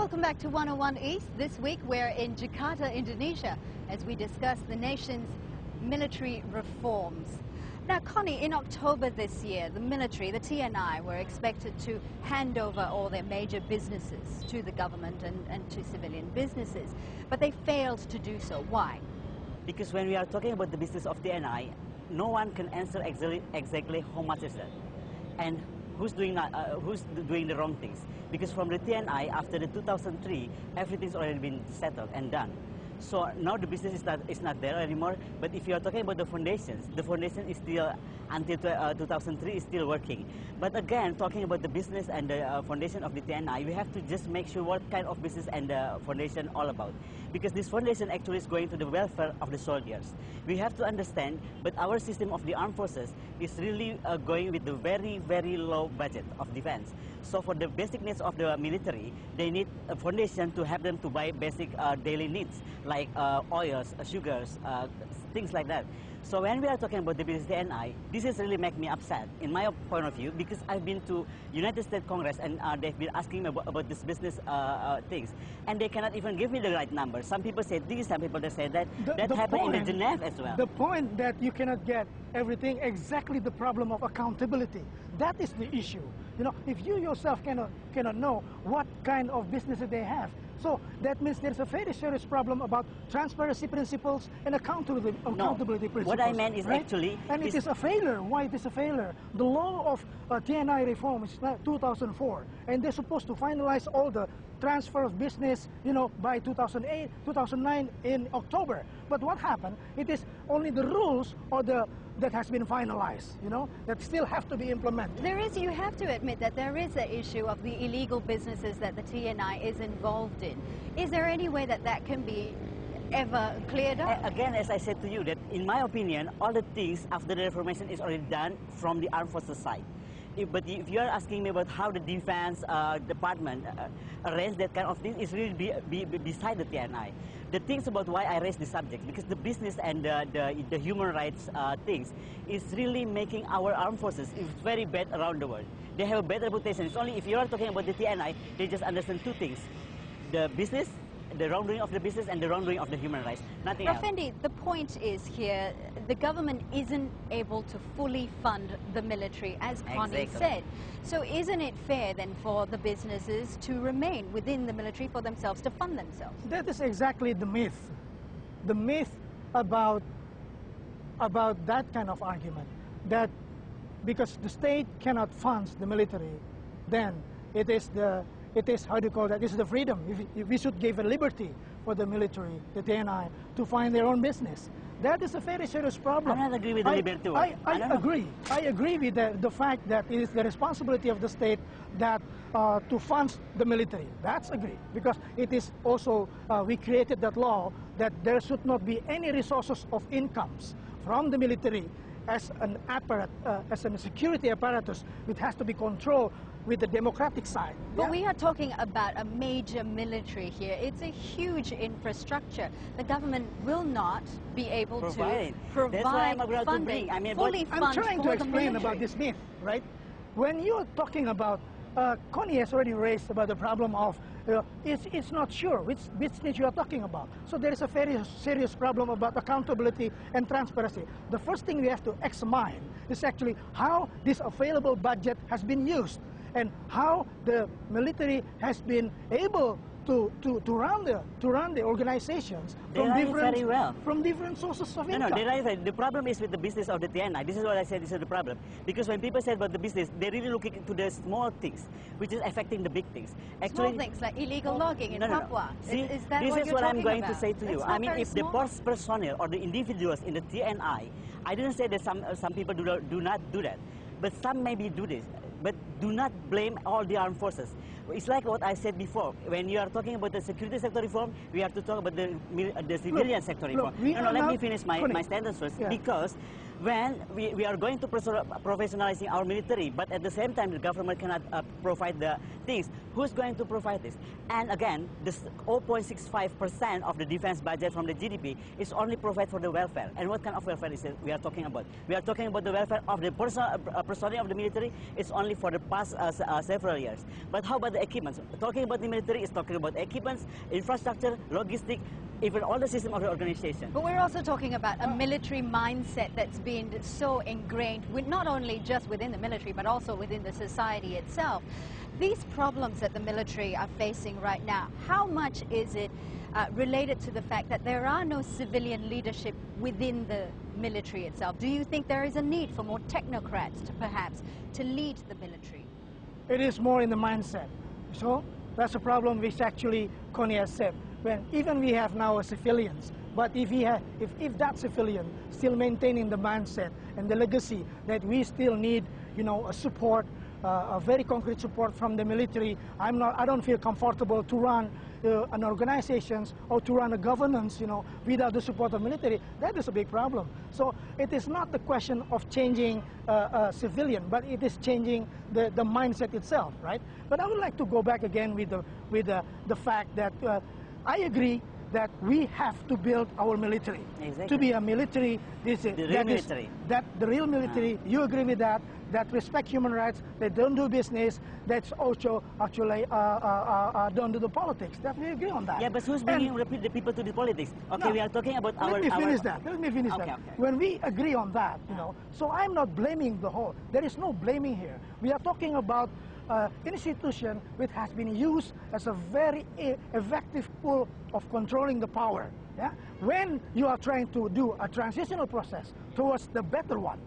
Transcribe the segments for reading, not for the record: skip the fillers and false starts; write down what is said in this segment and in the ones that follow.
Welcome back to 101 East. This week we're in Jakarta, Indonesia, as we discuss the nation's military reforms. Now, Connie, in October this year, the military, the TNI, were expected to hand over all their major businesses to the government and to civilian businesses, but they failed to do so. Why? Because when we are talking about the business of TNI, no one can answer exactly how much is that and who's doing the wrong things. Because from the TNI, after the 2003, everything's already been settled and done. So now the business is not there anymore. But if you are talking about the foundation is still, until 2003, is still working. But again, talking about the business and the foundation of the TNI, we have to just make sure what kind of business and the foundation all about. Because this foundation actually is going to the welfare of the soldiers. We have to understand, but our system of the armed forces is really going with the very, very low budget of defense. So for the basic needs of the military, they need a foundation to help them to buy basic daily needs, like oils, sugars, things like that. So when we are talking about the business TNI, this is really make me upset, in my point of view, because I've been to United States Congress and they've been asking me about this business things, and they cannot even give me the right number. Some people say this, some people say that. That happened in Geneva as well. The point that you cannot get everything, exactly the problem of accountability. That is the issue. You know, if you yourself cannot know what kind of businesses they have, so that means there's a very serious problem about transparency principles and accountability principles. What I meant is, right? actually... And it is a failure. Why it is a failure? The law of TNI reform is 2004, and they're supposed to finalize all the transfer of business, you know, by 2008, 2009 in October. But what happened? It is only the rules or that has been finalized, you know, that still have to be implemented. You have to admit that there is an issue of the illegal businesses that the TNI is involved in. Is there any way that that can be ever cleared up? Again, as I said to you, that in my opinion, all the things after the reformation is already done from the armed forces side. But if you are asking me about how the defense department arrange that kind of thing, is really beside the TNI. The things about why I raised the subject, because the business and the human rights things is really making our armed forces is very bad around the world. They have a bad reputation. It's only if you are talking about the TNI, they just understand two things: the business, the wrongdoing of the business, and the wrongdoing of the human rights. Nothing else. Effendi, the point is here, the government isn't able to fully fund the military, as Connie said. So isn't it fair then for the businesses to remain within the military for themselves to fund themselves? That is exactly the myth. The myth about that kind of argument, that because the state cannot fund the military, then it is, how do you call that, it's the freedom. If we should give a liberty for the military, the TNI, to find their own business. That is a very serious problem. I don't agree with the liberty. I agree with the fact that it is the responsibility of the state that to fund the military. That's agree, because it is also, we created that law that there should not be any resources of incomes from the military as an as a security apparatus, which has to be controlled with the democratic side. But we are talking about a major military here. It's a huge infrastructure. The government will not be able to provide That's why I'm about funding, to bring. I mean, fully fund I'm trying to explain about this myth, right? When you're talking about, Connie has already raised about the problem of, it's not sure which business you are talking about. So there is a very serious problem about accountability and transparency. The first thing we have to examine is actually how this available budget has been used, and how the military has been able to run the organizations from different sources of income. No, the problem is with the business of the TNI. This is what I said. This is the problem, because when people say about the business, they're really looking to the small things, which is affecting the big things. Actually, small things like illegal logging in Papua. See, is that this what is you're what I'm going about? to say to you. I mean, if the personnel or the individuals in the TNI, I didn't say that some people do not do that, but some maybe do this. But do not blame all the armed forces. It's like what I said before. When you are talking about the security sector reform, we have to talk about the civilian sector reform. Let me finish my sentence first. Yeah. Because when we are going to professionalizing our military, but at the same time the government cannot provide the things, who's going to provide this? And again, this 0.65% of the defense budget from the GDP is only provided for the welfare. And what kind of welfare is it we are talking about? We are talking about the welfare of the personnel of the military. It's only for the past several years. But how about the equipment? Talking about the military is talking about equipments, infrastructure, logistics, even all the system of the organization. But we're also talking about a military mindset that's been so ingrained, with not only just within the military, but also within the society itself. These problems that the military are facing right now, how much is it related to the fact that there are no civilian leadership within the military itself? Do you think there is a need for more technocrats to perhaps to lead the military? It is more in the mindset. So that's a problem which actually Connie has said. When even we have now civilians, but if that civilian still maintaining the mindset and the legacy that we still need, a support, a very concrete support from the military, I don't feel comfortable to run an organization or to run a governance, without the support of military. That is a big problem. So it is not the question of changing a civilian, but it is changing the mindset itself, right? But I would like to go back again with the fact that I agree that we have to build our military. Exactly. To be a military, the real military, you agree with that respect human rights, they don't do business, that's also actually don't do the politics. That we agree on that. Yeah, but who's bringing the people to the politics? Okay, no, we are talking about Let me finish that. Okay. When we agree on that, so I'm not blaming the whole. There is no blaming here. We are talking about institution which has been used as a very effective tool of controlling the power. Yeah? When you are trying to do a transitional process towards the better one,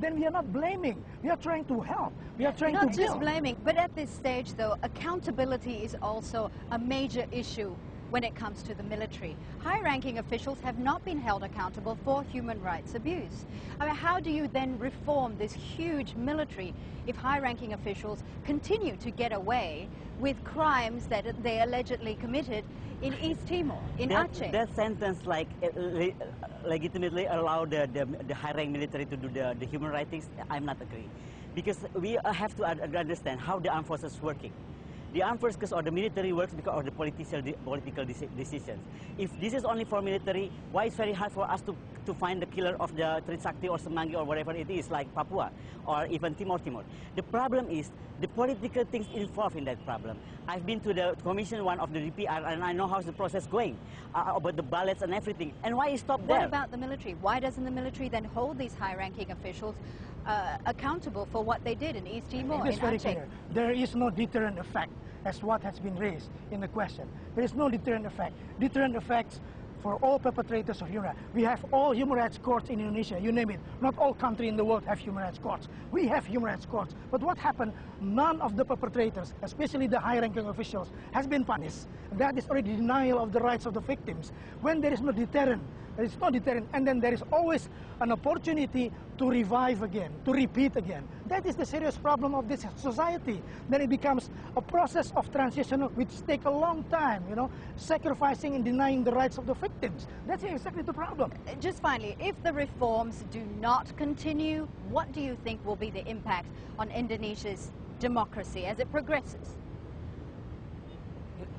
then we are not blaming. We are trying to help. We are trying to build. Not just blaming, but at this stage, though, accountability is also a major issue when it comes to the military. High-ranking officials have not been held accountable for human rights abuse. I mean, how do you then reform this huge military if high-ranking officials continue to get away with crimes that they allegedly committed in East Timor, in Aceh? That sentence legitimately allow the high-rank military to do the human rights things, I'm not agree. Because we have to understand how the armed forces is working. The armed forces or the military works because of the political decisions. If this is only for military, why it's very hard for us to find the killer of the Trisakti or Semanggi or whatever it is, like Papua or even Timor. The problem is the political things involved in that problem. I've been to the Commission 1 of the DPR and I know how's the process going, about the ballots and everything. And why it stopped there? What about the military? Why doesn't the military then hold these high-ranking officials accountable for what they did in East Timor, in very Aceh? clear. There is no deterrent effect as what has been raised in the question. There is no deterrent effect. Deterrent effects for all perpetrators of human rights. We have all human rights courts in Indonesia, you name it. Not all countries in the world have human rights courts. We have human rights courts. But what happened, none of the perpetrators, especially the high-ranking officials, has been punished. That is already denial of the rights of the victims. When there is no deterrent, there is no deterrent, and then there is always an opportunity to revive again, to repeat again. That is the serious problem of this society. Then it becomes a process of transition which takes a long time, sacrificing and denying the rights of the victims. That's exactly the problem. Just finally, if the reforms do not continue, what do you think will be the impact on Indonesia's democracy as it progresses?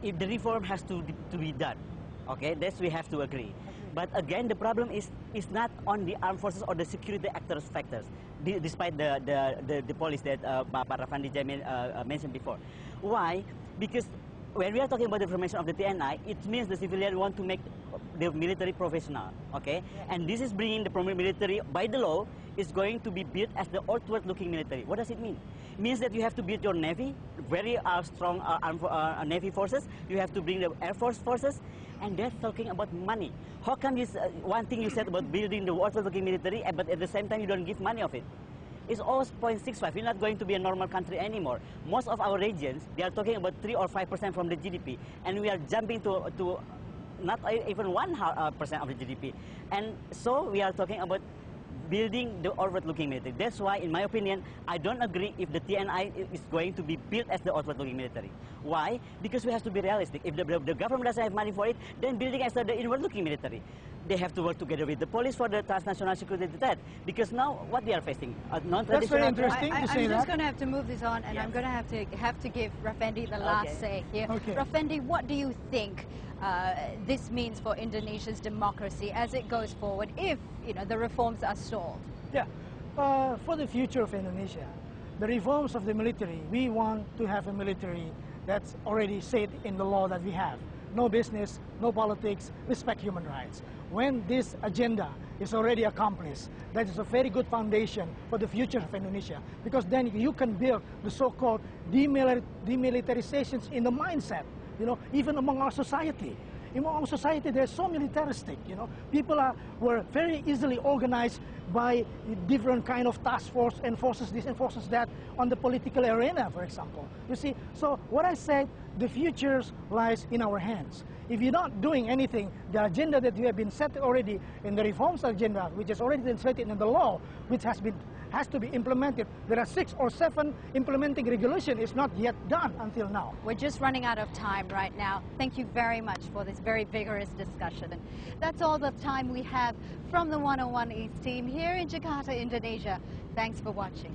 If the reform has to be done, okay, that's we have to agree. But again, the problem is not on the armed forces or the security actors factors, despite the police that Pak Rafandi mentioned before. Why? Because when we are talking about the formation of the TNI, it means the civilian want to make the military professional, okay? Yeah. And this is bringing the military, by the law, is going to be built as the outward-looking military. What does it mean? It means that you have to build your navy, very strong navy forces. You have to bring the air force forces, and they're talking about money. How come this one thing you said about building the outward-looking military, but at the same time you don't give money of it? It's all 0.65. We're not going to be a normal country anymore. Most of our regions, they are talking about 3 or 5% from the GDP, and we are jumping to not even 1% of the GDP. And so we are talking about building the outward-looking military. That's why, in my opinion, I don't agree if the TNI is going to be built as the outward-looking military. Why? Because we have to be realistic. If the government doesn't have money for it, then building as the inward-looking military. They have to work together with the police for the transnational security threat. Because now, what we are facing, That's very interesting to say I'm that. just going to have to move this on, and Yes. I'm going to have to give Rafendi the last say here. Okay. Rafendi, what do you think this means for Indonesia's democracy as it goes forward if the reforms are stalled? Yeah, for the future of Indonesia, the reforms of the military, we want to have a military that's already said in the law that we have. No business, no politics, respect human rights. When this agenda is already accomplished, that is a very good foundation for the future of Indonesia, because then you can build the so-called demilitarizations in the mindset, even among our society. In our society, they're so militaristic, People were very easily organized by different kind of task force and forces this and forces that on the political arena, for example. You see, so what I said, the future lies in our hands. If you're not doing anything, the agenda that you have been set already in the reforms agenda, which is already translated in the law, which has to be implemented. There are 6 or 7 implementing regulation is not yet done until now. We're just running out of time right now. Thank you very much for this very vigorous discussion. That's all the time we have from the 101 East team here in Jakarta, Indonesia. Thanks for watching.